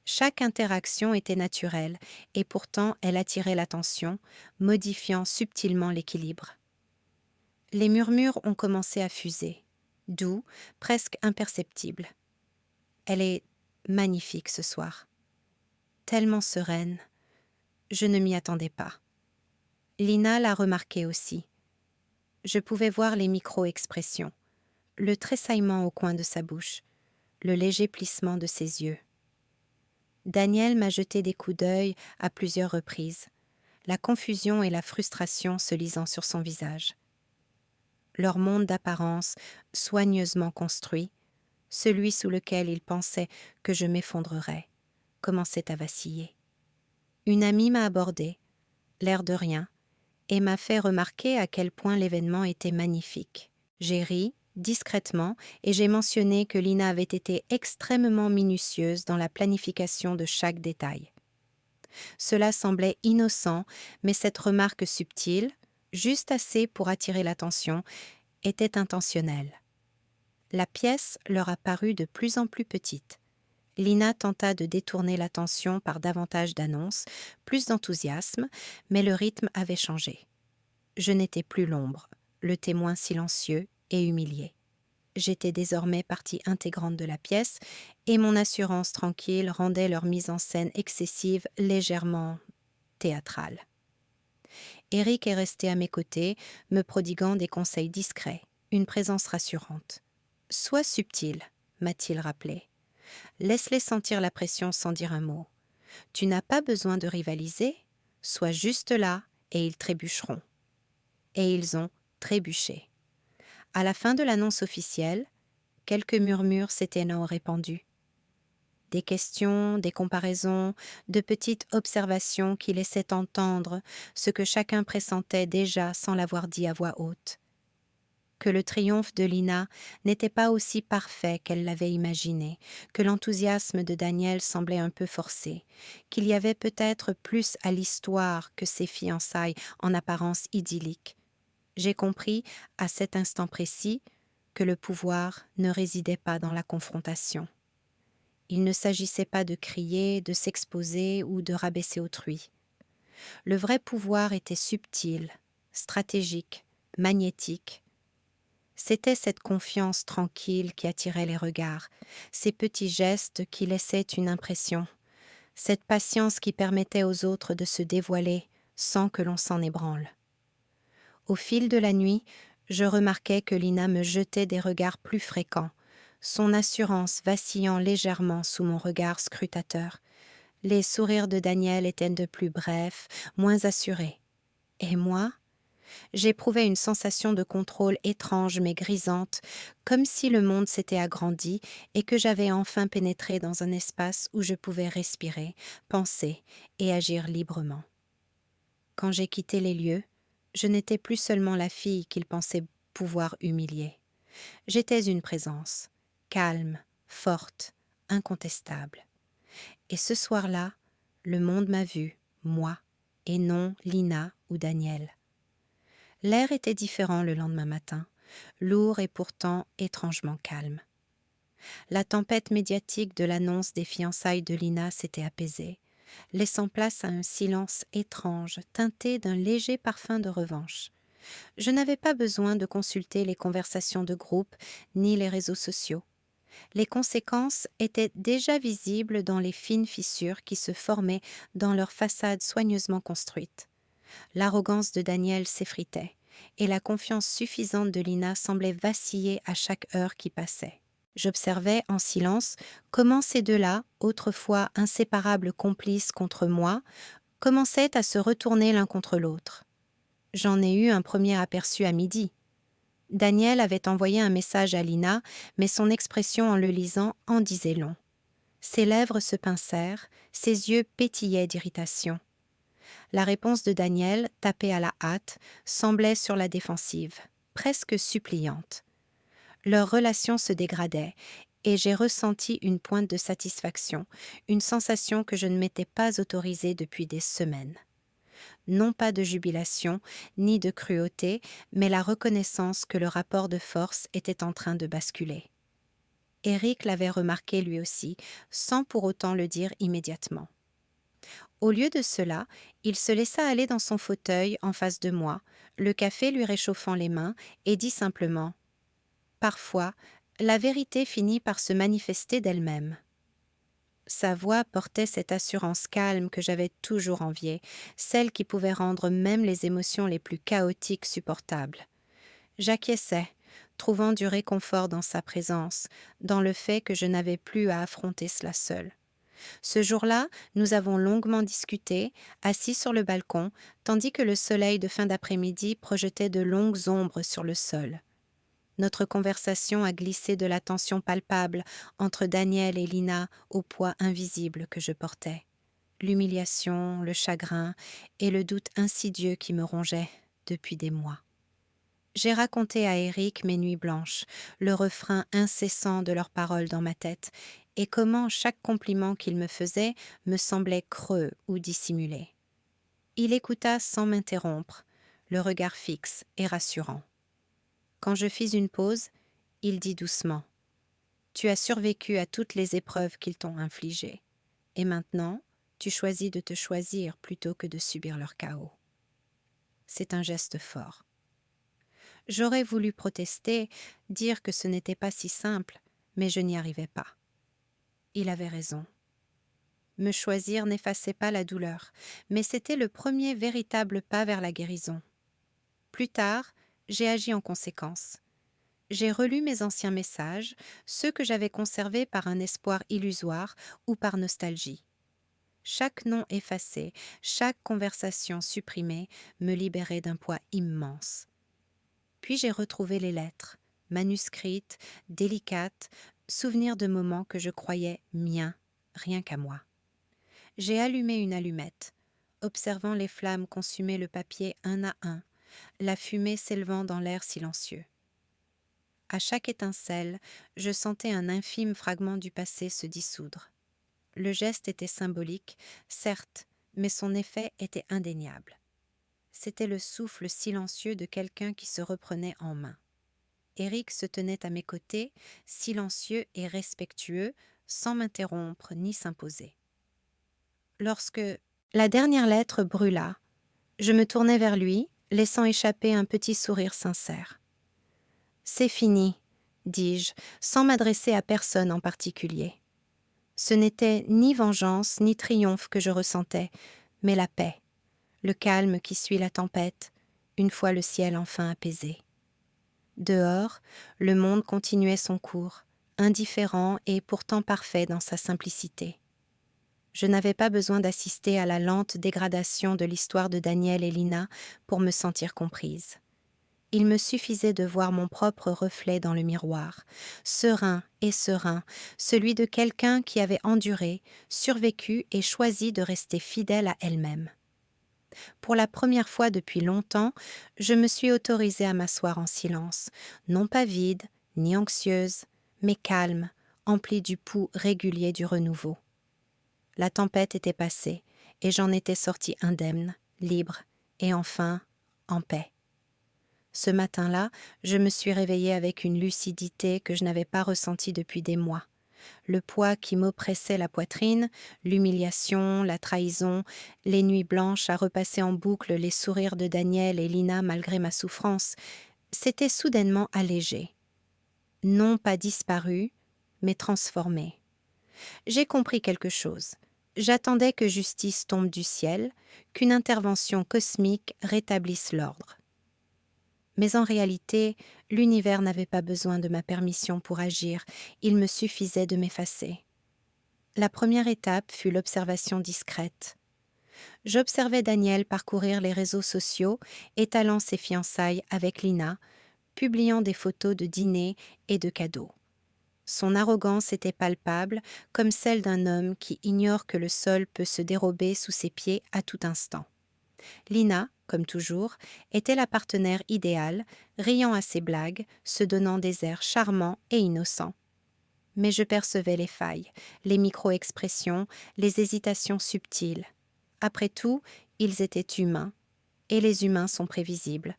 Chaque interaction était naturelle, et pourtant elle attirait l'attention, modifiant subtilement l'équilibre. Les murmures ont commencé à fuser, doux, presque imperceptibles. Elle est magnifique ce soir, tellement sereine. Je ne m'y attendais pas. Lina l'a remarqué aussi. Je pouvais voir les micro-expressions, le tressaillement au coin de sa bouche, le léger plissement de ses yeux. Daniel m'a jeté des coups d'œil à plusieurs reprises, la confusion et la frustration se lisant sur son visage. Leur monde d'apparence, soigneusement construit, celui sous lequel il pensait que je m'effondrerais, commençait à vaciller. Une amie m'a abordée, l'air de rien, et m'a fait remarquer à quel point l'événement était magnifique. J'ai ri, discrètement, et j'ai mentionné que Lina avait été extrêmement minutieuse dans la planification de chaque détail. Cela semblait innocent, mais cette remarque subtile, juste assez pour attirer l'attention, était intentionnelle. La pièce leur a paru de plus en plus petite. Lina tenta de détourner l'attention par davantage d'annonces, plus d'enthousiasme, mais le rythme avait changé. Je n'étais plus l'ombre, le témoin silencieux et humilié. J'étais désormais partie intégrante de la pièce, et mon assurance tranquille rendait leur mise en scène excessive légèrement théâtrale. Eric est resté à mes côtés, me prodiguant des conseils discrets, une présence rassurante. « Sois subtil », m'a-t-il rappelé. « Laisse-les sentir la pression sans dire un mot. Tu n'as pas besoin de rivaliser, sois juste là et ils trébucheront. » Et ils ont trébuché. À la fin de l'annonce officielle, quelques murmures s'étaient répandus. Des questions, des comparaisons, de petites observations qui laissaient entendre ce que chacun pressentait déjà sans l'avoir dit à voix haute. Que le triomphe de Lina n'était pas aussi parfait qu'elle l'avait imaginé, que l'enthousiasme de Daniel semblait un peu forcé, qu'il y avait peut-être plus à l'histoire que ces fiançailles en apparence idylliques. J'ai compris, à cet instant précis, que le pouvoir ne résidait pas dans la confrontation. Il ne s'agissait pas de crier, de s'exposer ou de rabaisser autrui. Le vrai pouvoir était subtil, stratégique, magnétique. C'était cette confiance tranquille qui attirait les regards, ces petits gestes qui laissaient une impression, cette patience qui permettait aux autres de se dévoiler sans que l'on s'en ébranle. Au fil de la nuit, je remarquais que Lina me jetait des regards plus fréquents, son assurance vacillant légèrement sous mon regard scrutateur. Les sourires de Daniel étaient de plus brefs, moins assurés. Et moi, j'éprouvais une sensation de contrôle étrange mais grisante, comme si le monde s'était agrandi et que j'avais enfin pénétré dans un espace où je pouvais respirer, penser et agir librement. Quand j'ai quitté les lieux, je n'étais plus seulement la fille qu'il pensait pouvoir humilier. J'étais une présence, calme, forte, incontestable. Et ce soir-là, le monde m'a vue, moi, et non Lina ou Daniel. L'air était différent le lendemain matin. lourd et pourtant étrangement calme. La tempête médiatique de l'annonce des fiançailles de Lina s'était apaisée, laissant place à un silence étrange, teinté d'un léger parfum de revanche. Je n'avais pas besoin de consulter les conversations de groupe ni les réseaux sociaux. Les conséquences étaient déjà visibles dans les fines fissures qui se formaient dans leur façade soigneusement construite. L'arrogance de Daniel s'effritait, et la confiance suffisante de Lina semblait vaciller à chaque heure qui passait. J'observais en silence comment ces deux-là, autrefois inséparables complices contre moi, commençaient à se retourner l'un contre l'autre. J'en ai eu un premier aperçu à midi. Daniel avait envoyé un message à Lina, mais son expression en le lisant en disait long. Ses lèvres se pincèrent, ses yeux pétillaient d'irritation. La réponse de Daniel, tapée à la hâte, semblait sur la défensive, presque suppliante. Leur relation se dégradait, et j'ai ressenti une pointe de satisfaction, une sensation que je ne m'étais pas autorisée depuis des semaines. Non pas de jubilation, ni de cruauté, mais la reconnaissance que le rapport de force était en train de basculer. Éric l'avait remarqué lui aussi, sans pour autant le dire immédiatement. Au lieu de cela, il se laissa aller dans son fauteuil en face de moi, le café lui réchauffant les mains, et dit simplement « Parfois, la vérité finit par se manifester d'elle-même. » Sa voix portait cette assurance calme que j'avais toujours enviée, celle qui pouvait rendre même les émotions les plus chaotiques supportables. J'acquiesçais, trouvant du réconfort dans sa présence, dans le fait que je n'avais plus à affronter cela seule. Ce jour-là, nous avons longuement discuté, assis sur le balcon, tandis que le soleil de fin d'après-midi projetait de longues ombres sur le sol. Notre conversation a glissé de la tension palpable entre Daniel et Lina au poids invisible que je portais. L'humiliation, le chagrin et le doute insidieux qui me rongeaient depuis des mois. J'ai raconté à Éric mes nuits blanches, le refrain incessant de leurs paroles dans ma tête, et comment chaque compliment qu'il me faisait me semblait creux ou dissimulé. Il écouta sans m'interrompre, le regard fixe et rassurant. Quand je fis une pause, il dit doucement « Tu as survécu à toutes les épreuves qu'ils t'ont infligées, et maintenant, tu choisis de te choisir plutôt que de subir leur chaos. » C'est un geste fort. J'aurais voulu protester, dire que ce n'était pas si simple, mais je n'y arrivais pas. Il avait raison. Me choisir n'effaçait pas la douleur, mais c'était le premier véritable pas vers la guérison. Plus tard, j'ai agi en conséquence. J'ai relu mes anciens messages, ceux que j'avais conservés par un espoir illusoire ou par nostalgie. Chaque nom effacé, chaque conversation supprimée me libérait d'un poids immense. Puis j'ai retrouvé les lettres, manuscrites, délicates, souvenirs de moments que je croyais miens, rien qu'à moi. J'ai allumé une allumette, observant les flammes consumer le papier un à un, la fumée s'élevant dans l'air silencieux. À chaque étincelle, je sentais un infime fragment du passé se dissoudre. Le geste était symbolique, certes, mais son effet était indéniable. C'était le souffle silencieux de quelqu'un qui se reprenait en main. Éric se tenait à mes côtés, silencieux et respectueux, sans m'interrompre ni s'imposer. Lorsque la dernière lettre brûla, je me tournai vers lui, laissant échapper un petit sourire sincère. « C'est fini », dis-je, sans m'adresser à personne en particulier. Ce n'était ni vengeance ni triomphe que je ressentais, mais la paix, le calme qui suit la tempête, une fois le ciel enfin apaisé. Dehors, le monde continuait son cours, indifférent et pourtant parfait dans sa simplicité. Je n'avais pas besoin d'assister à la lente dégradation de l'histoire de Daniel et Lina pour me sentir comprise. Il me suffisait de voir mon propre reflet dans le miroir, serein et serein, celui de quelqu'un qui avait enduré, survécu et choisi de rester fidèle à elle-même. Pour la première fois depuis longtemps, je me suis autorisée à m'asseoir en silence, non pas vide, ni anxieuse, mais calme, emplie du pouls régulier du renouveau. La tempête était passée, et j'en étais sortie indemne, libre, et enfin, en paix. Ce matin-là, je me suis réveillée avec une lucidité que je n'avais pas ressentie depuis des mois. Le poids qui m'oppressait la poitrine, l'humiliation, la trahison, les nuits blanches à repasser en boucle les sourires de Daniel et Lina malgré ma souffrance, s'était soudainement allégé. Non pas disparu, mais transformé. J'ai compris quelque chose. J'attendais que justice tombe du ciel, qu'une intervention cosmique rétablisse l'ordre. Mais en réalité, l'univers n'avait pas besoin de ma permission pour agir, il me suffisait de m'effacer. La première étape fut l'observation discrète. J'observais Daniel parcourir les réseaux sociaux, étalant ses fiançailles avec Lina, publiant des photos de dîners et de cadeaux. Son arrogance était palpable, comme celle d'un homme qui ignore que le sol peut se dérober sous ses pieds à tout instant. Lina, comme toujours, était la partenaire idéale, riant à ses blagues, se donnant des airs charmants et innocents. Mais je percevais les failles, les micro-expressions, les hésitations subtiles. Après tout, ils étaient humains, et les humains sont prévisibles.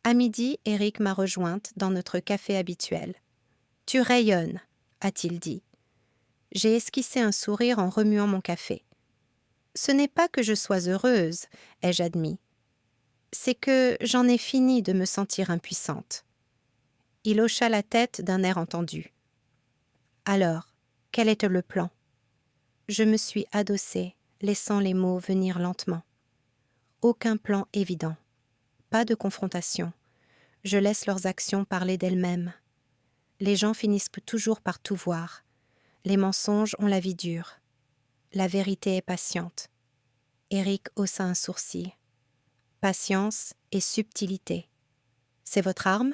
À midi, Eric m'a rejointe dans notre café habituel. « Tu rayonnes », a-t-il dit. J'ai esquissé un sourire en remuant mon café. « Ce n'est pas que je sois heureuse », ai-je admis. « C'est que j'en ai fini de me sentir impuissante. » Il hocha la tête d'un air entendu. « Alors, quel est le plan ?» Je me suis adossée, laissant les mots venir lentement. Aucun plan évident. Pas de confrontation. Je laisse leurs actions parler d'elles-mêmes. Les gens finissent toujours par tout voir. Les mensonges ont la vie dure. La vérité est patiente. Eric haussa un sourcil. Patience et subtilité. C'est votre arme ?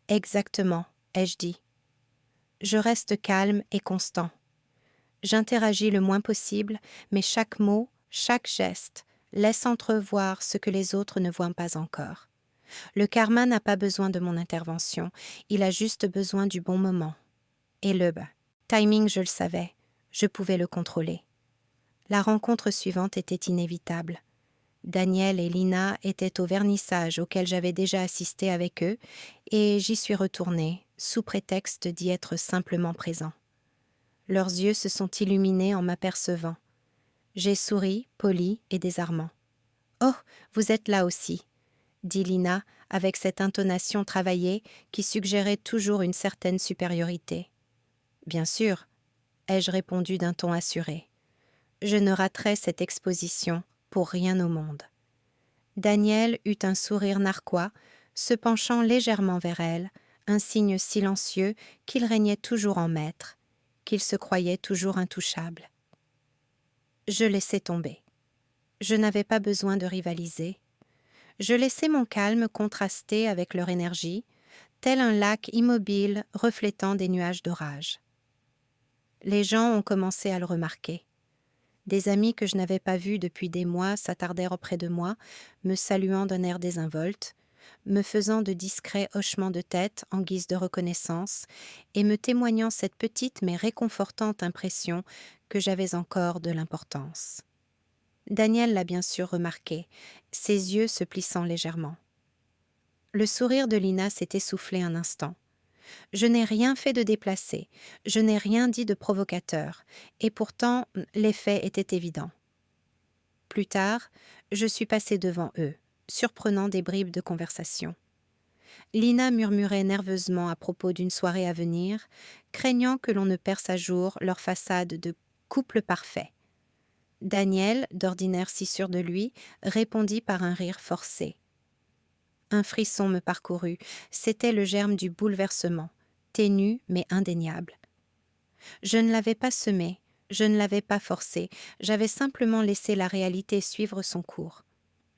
Exactement, ai-je dit. Je reste calme et constant. J'interagis le moins possible, mais chaque mot, chaque geste, laisse entrevoir ce que les autres ne voient pas encore. Le karma n'a pas besoin de mon intervention, il a juste besoin du bon moment. Et le timing, je le savais, je pouvais le contrôler. La rencontre suivante était inévitable. Daniel et Lina étaient au vernissage auquel j'avais déjà assisté avec eux, et j'y suis retournée, sous prétexte d'y être simplement présent. Leurs yeux se sont illuminés en m'apercevant. J'ai souri, poli et désarmant. « Oh, vous êtes là aussi !» dit Lina avec cette intonation travaillée qui suggérait toujours une certaine supériorité. « Bien sûr !» ai-je répondu d'un ton assuré. Je ne raterai cette exposition pour rien au monde. Daniel eut un sourire narquois, se penchant légèrement vers elle, un signe silencieux qu'il régnait toujours en maître, qu'il se croyait toujours intouchable. Je laissai tomber. Je n'avais pas besoin de rivaliser. Je laissais mon calme contraster avec leur énergie, tel un lac immobile reflétant des nuages d'orage. Les gens ont commencé à le remarquer. Des amis que je n'avais pas vus depuis des mois s'attardèrent auprès de moi, me saluant d'un air désinvolte, me faisant de discrets hochements de tête en guise de reconnaissance et me témoignant cette petite mais réconfortante impression que j'avais encore de l'importance. Daniel l'a bien sûr remarqué, ses yeux se plissant légèrement. Le sourire de Lina s'est essoufflé un instant. Je n'ai rien fait de déplacé, je n'ai rien dit de provocateur, et pourtant l'effet était évident. Plus tard, je suis passée devant eux, surprenant des bribes de conversation. Lina murmurait nerveusement à propos d'une soirée à venir, craignant que l'on ne perce à jour leur façade de couple parfait. Daniel, d'ordinaire si sûr de lui, répondit par un rire forcé. Un frisson me parcourut, c'était le germe du bouleversement, ténu mais indéniable. Je ne l'avais pas semé, je ne l'avais pas forcé, j'avais simplement laissé la réalité suivre son cours.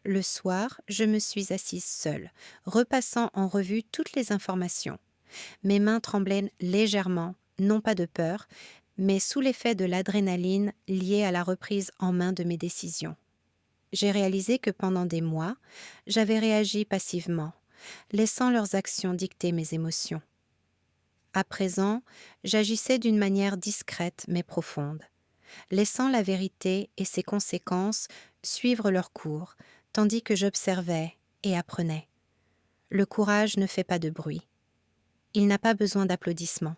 Le soir, je me suis assise seule, repassant en revue toutes les informations. Mes mains tremblaient légèrement, non pas de peur, mais sous l'effet de l'adrénaline liée à la reprise en main de mes décisions. J'ai réalisé que pendant des mois, j'avais réagi passivement, laissant leurs actions dicter mes émotions. À présent, j'agissais d'une manière discrète mais profonde, laissant la vérité et ses conséquences suivre leur cours, tandis que j'observais et apprenais. Le courage ne fait pas de bruit. Il n'a pas besoin d'applaudissements.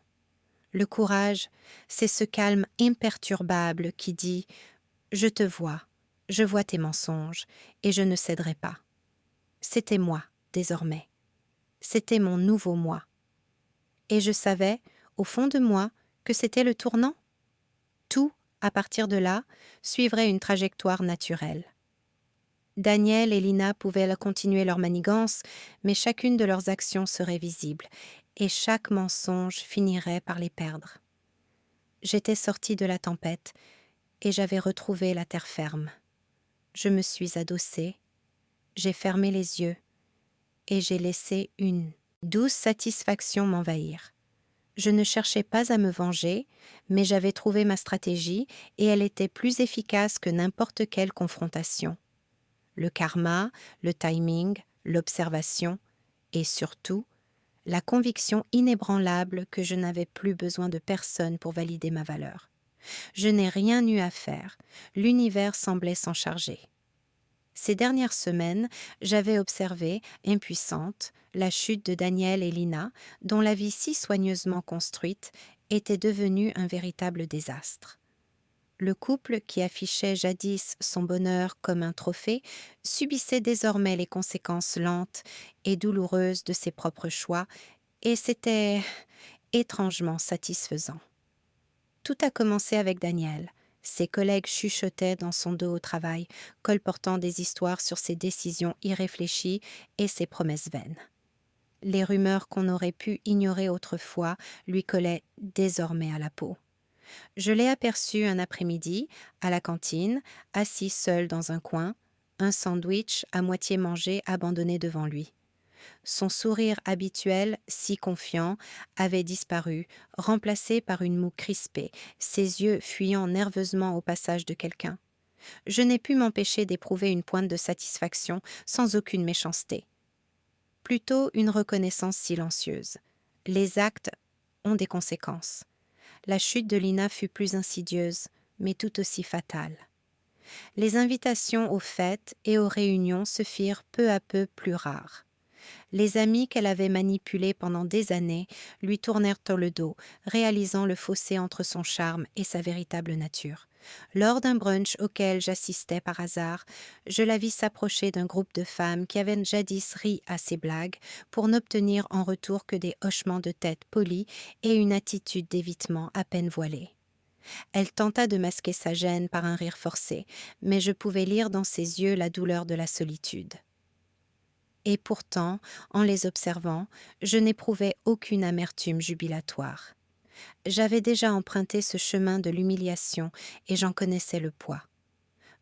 Le courage, c'est ce calme imperturbable qui dit « Je te vois, je vois tes mensonges, et je ne céderai pas. » C'était moi, désormais. C'était mon nouveau moi. Et je savais, au fond de moi, que c'était le tournant. Tout, à partir de là, suivrait une trajectoire naturelle. Daniel et Lina pouvaient continuer leur manigance, mais chacune de leurs actions serait visible, et chaque mensonge finirait par les perdre. J'étais sortie de la tempête, et j'avais retrouvé la terre ferme. Je me suis adossée, j'ai fermé les yeux, et j'ai laissé une douce satisfaction m'envahir. Je ne cherchais pas à me venger, mais j'avais trouvé ma stratégie et elle était plus efficace que n'importe quelle confrontation. Le karma, le timing, l'observation et surtout, la conviction inébranlable que je n'avais plus besoin de personne pour valider ma valeur. Je n'ai rien eu à faire, l'univers semblait s'en charger. Ces dernières semaines, j'avais observé, impuissante, la chute de Daniel et Lina, dont la vie si soigneusement construite était devenue un véritable désastre. Le couple qui affichait jadis son bonheur comme un trophée subissait désormais les conséquences lentes et douloureuses de ses propres choix, et c'était étrangement satisfaisant. Tout a commencé avec Daniel. Ses collègues chuchotaient dans son dos au travail, colportant des histoires sur ses décisions irréfléchies et ses promesses vaines. Les rumeurs qu'on aurait pu ignorer autrefois lui collaient désormais à la peau. Je l'ai aperçu un après-midi, à la cantine, assis seul dans un coin, un sandwich à moitié mangé abandonné devant lui. Son sourire habituel, si confiant, avait disparu, remplacé par une moue crispée, ses yeux fuyant nerveusement au passage de quelqu'un. Je n'ai pu m'empêcher d'éprouver une pointe de satisfaction sans aucune méchanceté. Plutôt une reconnaissance silencieuse. Les actes ont des conséquences. La chute de Lina fut plus insidieuse, mais tout aussi fatale. Les invitations aux fêtes et aux réunions se firent peu à peu plus rares. Les amis qu'elle avait manipulés pendant des années lui tournèrent le dos, réalisant le fossé entre son charme et sa véritable nature. Lors d'un brunch auquel j'assistais par hasard, je la vis s'approcher d'un groupe de femmes qui avaient jadis ri à ses blagues pour n'obtenir en retour que des hochements de tête polis et une attitude d'évitement à peine voilée. Elle tenta de masquer sa gêne par un rire forcé, mais je pouvais lire dans ses yeux la douleur de la solitude. Et pourtant, en les observant, je n'éprouvais aucune amertume jubilatoire. J'avais déjà emprunté ce chemin de l'humiliation et j'en connaissais le poids.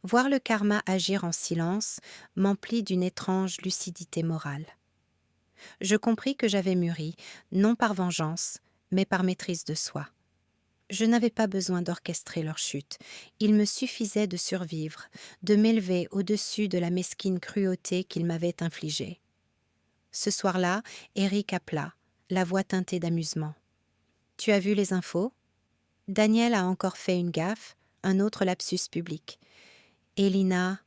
Voir le karma agir en silence m'emplit d'une étrange lucidité morale. Je compris que j'avais mûri, non par vengeance, mais par maîtrise de soi. Je n'avais pas besoin d'orchestrer leur chute. Il me suffisait de survivre, de m'élever au-dessus de la mesquine cruauté qu'ils m'avaient infligée. Ce soir-là, Eric appela, la voix teintée d'amusement. « Tu as vu les infos ? Daniel a encore fait une gaffe, un autre lapsus public. Et Lina,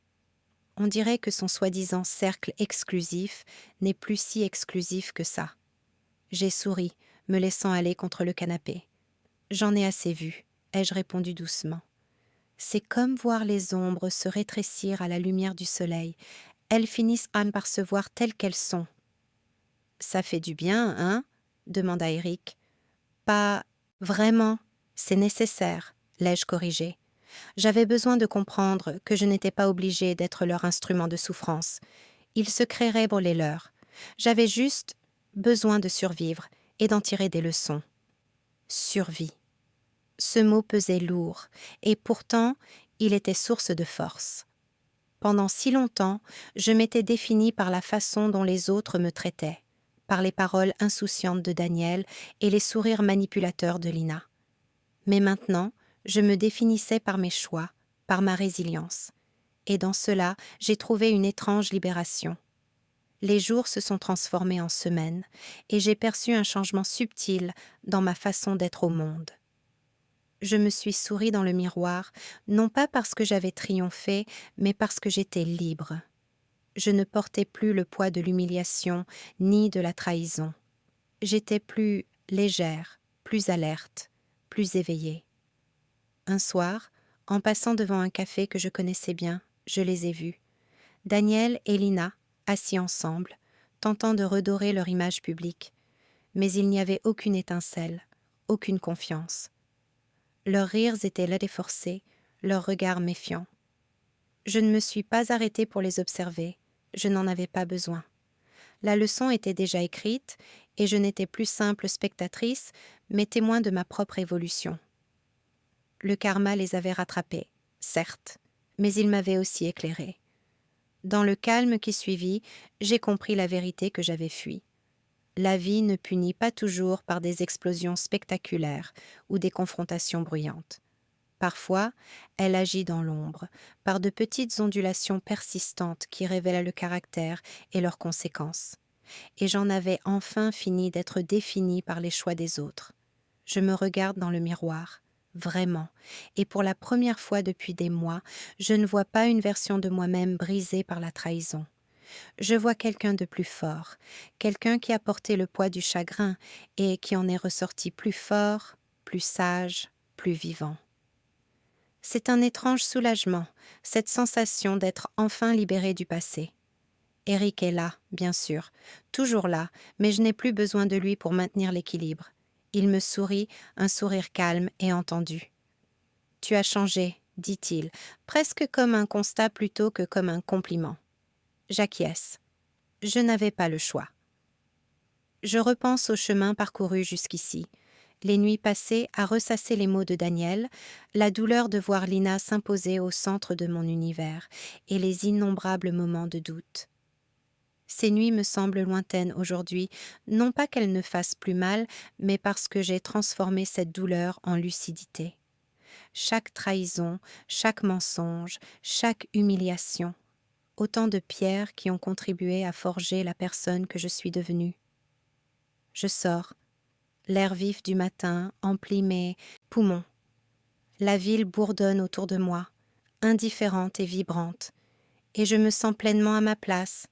on dirait que son soi-disant cercle exclusif n'est plus si exclusif que ça. » J'ai souri, me laissant aller contre le canapé. « J'en ai assez vu, ai-je répondu doucement. C'est comme voir les ombres se rétrécir à la lumière du soleil. Elles finissent par se voir telles qu'elles sont. »« Ça fait du bien, hein ?» demanda Eric. « Pas vraiment, c'est nécessaire, l'ai-je corrigé. J'avais besoin de comprendre que je n'étais pas obligée d'être leur instrument de souffrance. Ils se créeraient pour les leurs. J'avais juste besoin de survivre et d'en tirer des leçons. Survie. Ce mot pesait lourd, et pourtant, il était source de force. Pendant si longtemps, je m'étais définie par la façon dont les autres me traitaient, par les paroles insouciantes de Daniel et les sourires manipulateurs de Lina. Mais maintenant, je me définissais par mes choix, par ma résilience. Et dans cela, j'ai trouvé une étrange libération. Les jours se sont transformés en semaines, et j'ai perçu un changement subtil dans ma façon d'être au monde. Je me suis souri dans le miroir, non pas parce que j'avais triomphé, mais parce que j'étais libre. Je ne portais plus le poids de l'humiliation ni de la trahison. J'étais plus légère, plus alerte, plus éveillée. Un soir, en passant devant un café que je connaissais bien, je les ai vus. Daniel et Lina, assis ensemble, tentant de redorer leur image publique. Mais il n'y avait aucune étincelle, aucune confiance. Leurs rires étaient laids et forcés, leurs regards méfiants. Je ne me suis pas arrêtée pour les observer, je n'en avais pas besoin. La leçon était déjà écrite, et je n'étais plus simple spectatrice, mais témoin de ma propre évolution. Le karma les avait rattrapés, certes, mais il m'avait aussi éclairée. Dans le calme qui suivit, j'ai compris la vérité que j'avais fuie. La vie ne punit pas toujours par des explosions spectaculaires ou des confrontations bruyantes. Parfois, elle agit dans l'ombre, par de petites ondulations persistantes qui révèlent le caractère et leurs conséquences. Et j'en avais enfin fini d'être définie par les choix des autres. Je me regarde dans le miroir, vraiment, et pour la première fois depuis des mois, je ne vois pas une version de moi-même brisée par la trahison. Je vois quelqu'un de plus fort, quelqu'un qui a porté le poids du chagrin et qui en est ressorti plus fort, plus sage, plus vivant. C'est un étrange soulagement, cette sensation d'être enfin libérée du passé. Eric est là, bien sûr, toujours là, mais je n'ai plus besoin de lui pour maintenir l'équilibre. Il me sourit, un sourire calme et entendu. « Tu as changé, dit-il, presque comme un constat plutôt que comme un compliment. » J'acquiesce. Je n'avais pas le choix. Je repense au chemin parcouru jusqu'ici, les nuits passées à ressasser les mots de Daniel, la douleur de voir Lina s'imposer au centre de mon univers et les innombrables moments de doute. Ces nuits me semblent lointaines aujourd'hui, non pas qu'elles ne fassent plus mal, mais parce que j'ai transformé cette douleur en lucidité. Chaque trahison, chaque mensonge, chaque humiliation, autant de pierres qui ont contribué à forger la personne que je suis devenue. Je sors. L'air vif du matin emplit mes poumons. La ville bourdonne autour de moi, indifférente et vibrante, et je me sens pleinement à ma place,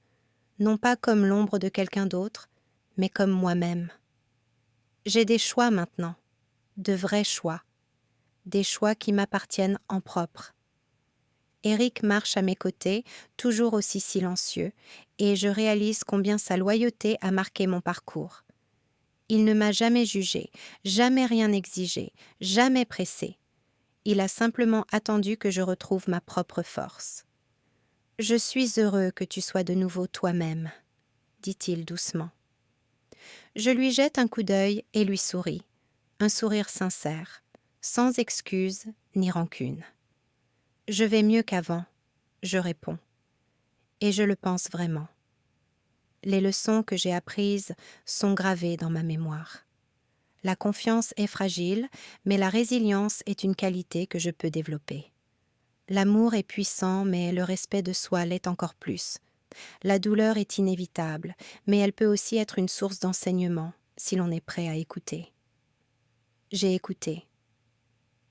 non pas comme l'ombre de quelqu'un d'autre, mais comme moi-même. J'ai des choix maintenant, de vrais choix, des choix qui m'appartiennent en propre. Eric marche à mes côtés, toujours aussi silencieux, et je réalise combien sa loyauté a marqué mon parcours. Il ne m'a jamais jugé, jamais rien exigé, jamais pressé. Il a simplement attendu que je retrouve ma propre force. « Je suis heureux que tu sois de nouveau toi-même, » dit-il doucement. Je lui jette un coup d'œil et lui souris, un sourire sincère, sans excuse ni rancune. « Je vais mieux qu'avant, » je réponds, et je le pense vraiment. Les leçons que j'ai apprises sont gravées dans ma mémoire. La confiance est fragile, mais la résilience est une qualité que je peux développer. L'amour est puissant, mais le respect de soi l'est encore plus. La douleur est inévitable, mais elle peut aussi être une source d'enseignement, si l'on est prêt à écouter. J'ai écouté.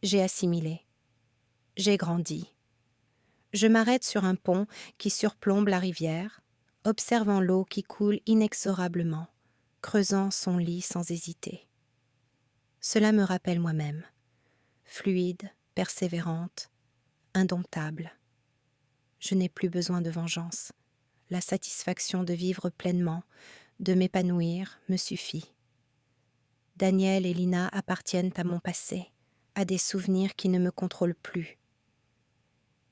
J'ai assimilé. J'ai grandi. Je m'arrête sur un pont qui surplombe la rivière, observant l'eau qui coule inexorablement, creusant son lit sans hésiter. Cela me rappelle moi-même, fluide, persévérante, indomptable. Je n'ai plus besoin de vengeance. La satisfaction de vivre pleinement, de m'épanouir, me suffit. Daniel et Lina appartiennent à mon passé, à des souvenirs qui ne me contrôlent plus.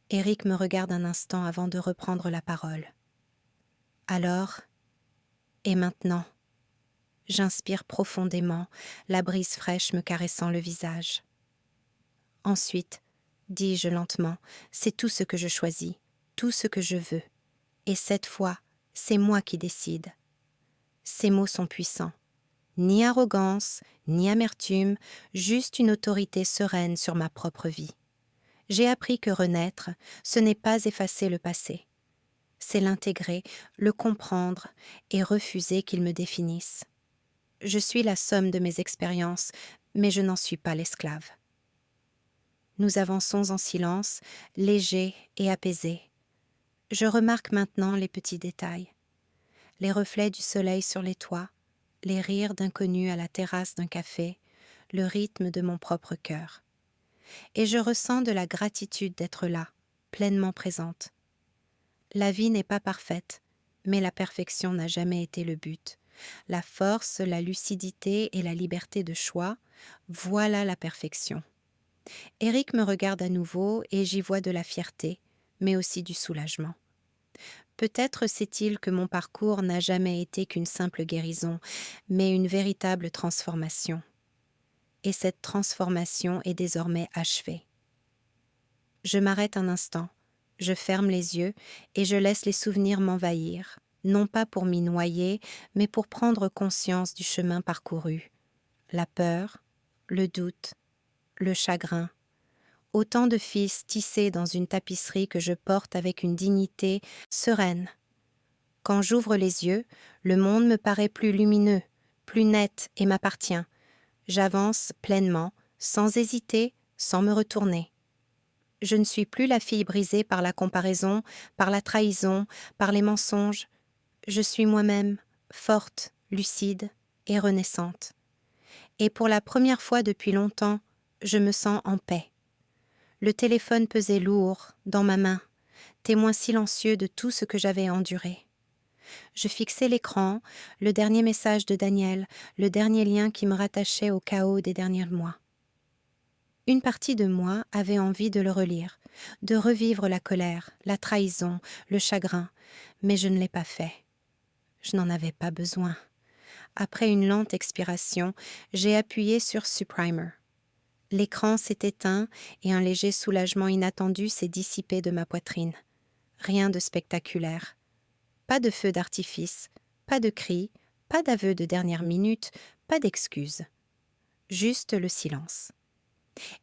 Eric me regarde un instant avant de reprendre la parole. Alors, et maintenant, j'inspire profondément, la brise fraîche me caressant le visage. Ensuite, dis-je lentement, c'est tout ce que je choisis, tout ce que je veux. Et cette fois, c'est moi qui décide. Ces mots sont puissants. Ni arrogance, ni amertume, juste une autorité sereine sur ma propre vie. J'ai appris que renaître, ce n'est pas effacer le passé. C'est l'intégrer, le comprendre et refuser qu'il me définisse. Je suis la somme de mes expériences, mais je n'en suis pas l'esclave. Nous avançons en silence, légers et apaisés. Je remarque maintenant les petits détails, les reflets du soleil sur les toits, les rires d'inconnus à la terrasse d'un café, le rythme de mon propre cœur. Et je ressens de la gratitude d'être là, pleinement présente. La vie n'est pas parfaite, mais la perfection n'a jamais été le but. La force, la lucidité et la liberté de choix, voilà la perfection. Eric me regarde à nouveau et j'y vois de la fierté, mais aussi du soulagement. Peut-être sait-il que mon parcours n'a jamais été qu'une simple guérison, mais une véritable transformation. Et cette transformation est désormais achevée. Je m'arrête un instant, je ferme les yeux et je laisse les souvenirs m'envahir, non pas pour m'y noyer, mais pour prendre conscience du chemin parcouru. La peur, le doute, le chagrin, autant de fils tissés dans une tapisserie que je porte avec une dignité sereine. Quand j'ouvre les yeux, le monde me paraît plus lumineux, plus net et m'appartient. J'avance pleinement, sans hésiter, sans me retourner. Je ne suis plus la fille brisée par la comparaison, par la trahison, par les mensonges. Je suis moi-même, forte, lucide et renaissante. Et pour la première fois depuis longtemps, je me sens en paix. Le téléphone pesait lourd, dans ma main, témoin silencieux de tout ce que j'avais enduré. Je fixais l'écran, le dernier message de Daniel, le dernier lien qui me rattachait au chaos des derniers mois. Une partie de moi avait envie de le relire, de revivre la colère, la trahison, le chagrin, mais je ne l'ai pas fait. Je n'en avais pas besoin. Après une lente expiration, j'ai appuyé sur Supprimer. L'écran s'est éteint et un léger soulagement inattendu s'est dissipé de ma poitrine. Rien de spectaculaire. Pas de feu d'artifice, pas de cris, pas d'aveu de dernière minute, pas d'excuses. Juste le silence.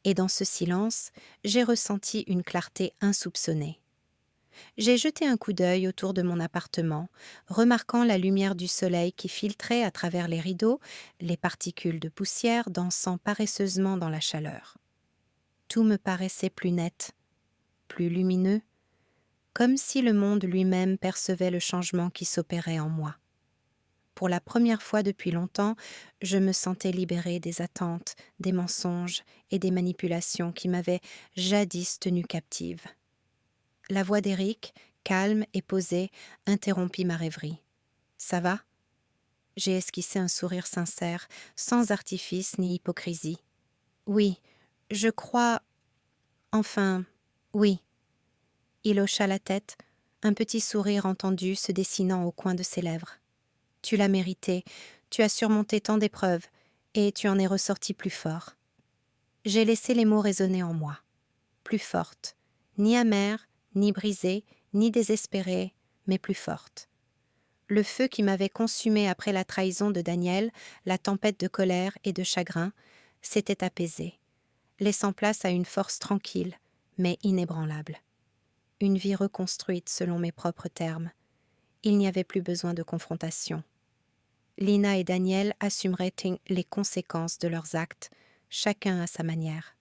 Et dans ce silence, j'ai ressenti une clarté insoupçonnée. J'ai jeté un coup d'œil autour de mon appartement, remarquant la lumière du soleil qui filtrait à travers les rideaux, les particules de poussière dansant paresseusement dans la chaleur. Tout me paraissait plus net, plus lumineux, comme si le monde lui-même percevait le changement qui s'opérait en moi. Pour la première fois depuis longtemps, je me sentais libérée des attentes, des mensonges et des manipulations qui m'avaient jadis tenue captive. La voix d'Éric, calme et posée, interrompit ma rêverie. « Ça va ?» J'ai esquissé un sourire sincère, sans artifice ni hypocrisie. « Oui, je crois... Enfin, oui. » Il hocha la tête, un petit sourire entendu se dessinant au coin de ses lèvres. « Tu l'as mérité, tu as surmonté tant d'épreuves, et tu en es ressorti plus fort. » J'ai laissé les mots résonner en moi. Plus forte, ni amère, ni brisée, ni désespérée, mais plus forte. Le feu qui m'avait consumée après la trahison de Daniel, la tempête de colère et de chagrin, s'était apaisé, laissant place à une force tranquille, mais inébranlable. Une vie reconstruite selon mes propres termes. Il n'y avait plus besoin de confrontation. Lina et Daniel assumeraient les conséquences de leurs actes, chacun à sa manière.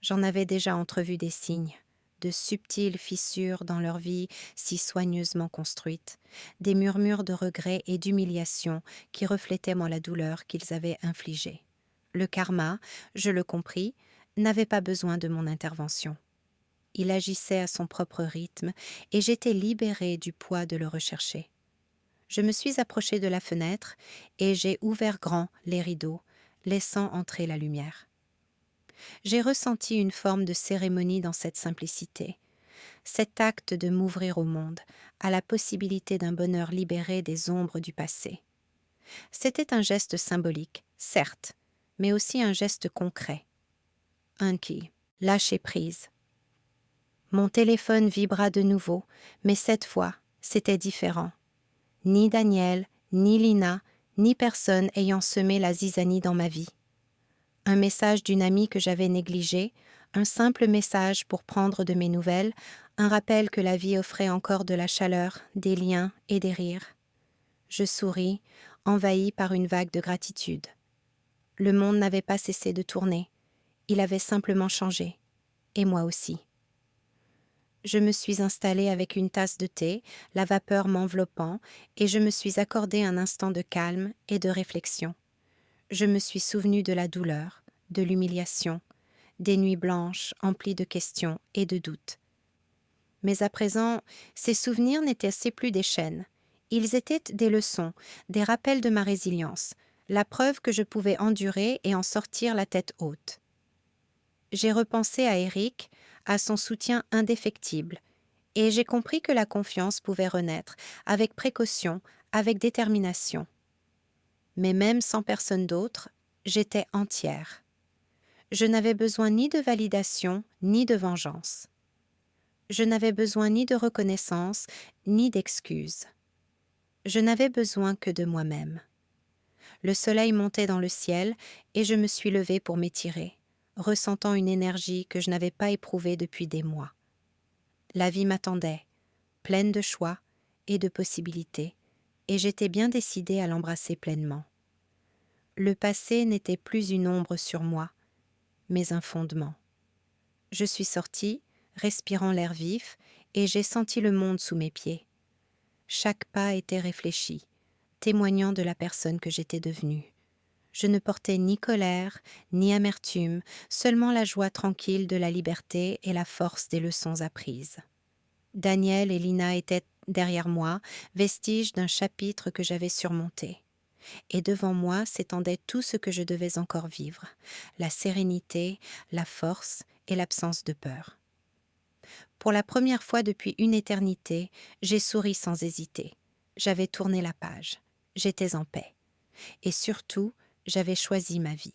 J'en avais déjà entrevu des signes, de subtiles fissures dans leur vie si soigneusement construite, des murmures de regret et d'humiliation qui reflétaient la douleur qu'ils avaient infligée. Le karma, je le compris, n'avait pas besoin de mon intervention. Il agissait à son propre rythme et j'étais libérée du poids de le rechercher. Je me suis approchée de la fenêtre et j'ai ouvert grand les rideaux, laissant entrer la lumière. J'ai ressenti une forme de cérémonie dans cette simplicité, cet acte de m'ouvrir au monde, à la possibilité d'un bonheur libéré des ombres du passé. C'était un geste symbolique, certes, mais aussi un geste concret. Unki, lâcher prise. Mon téléphone vibra de nouveau, mais cette fois, c'était différent. Ni Daniel, ni Lina, ni personne ayant semé la zizanie dans ma vie. Un message d'une amie que j'avais négligée, un simple message pour prendre de mes nouvelles, un rappel que la vie offrait encore de la chaleur, des liens et des rires. Je souris, envahie par une vague de gratitude. Le monde n'avait pas cessé de tourner, il avait simplement changé, et moi aussi. Je me suis installée avec une tasse de thé, la vapeur m'enveloppant, et je me suis accordé un instant de calme et de réflexion. Je me suis souvenu de la douleur, de l'humiliation, des nuits blanches emplies de questions et de doutes. Mais à présent, ces souvenirs n'étaient plus des chaînes. Ils étaient des leçons, des rappels de ma résilience, la preuve que je pouvais endurer et en sortir la tête haute. J'ai repensé à Eric, à son soutien indéfectible, et j'ai compris que la confiance pouvait renaître, avec précaution, avec détermination. Mais même sans personne d'autre, j'étais entière. Je n'avais besoin ni de validation, ni de vengeance. Je n'avais besoin ni de reconnaissance, ni d'excuses. Je n'avais besoin que de moi-même. Le soleil montait dans le ciel et je me suis levée pour m'étirer, ressentant une énergie que je n'avais pas éprouvée depuis des mois. La vie m'attendait, pleine de choix et de possibilités, et j'étais bien décidée à l'embrasser pleinement. Le passé n'était plus une ombre sur moi, mais un fondement. Je suis sortie, respirant l'air vif, et j'ai senti le monde sous mes pieds. Chaque pas était réfléchi, témoignant de la personne que j'étais devenue. Je ne portais ni colère, ni amertume, seulement la joie tranquille de la liberté et la force des leçons apprises. Daniel et Lina étaient derrière moi, vestiges d'un chapitre que j'avais surmonté. Et devant moi s'étendait tout ce que je devais encore vivre, la sérénité, la force et l'absence de peur. Pour la première fois depuis une éternité, j'ai souri sans hésiter. J'avais tourné la page. J'étais en paix. Et surtout, j'avais choisi ma vie.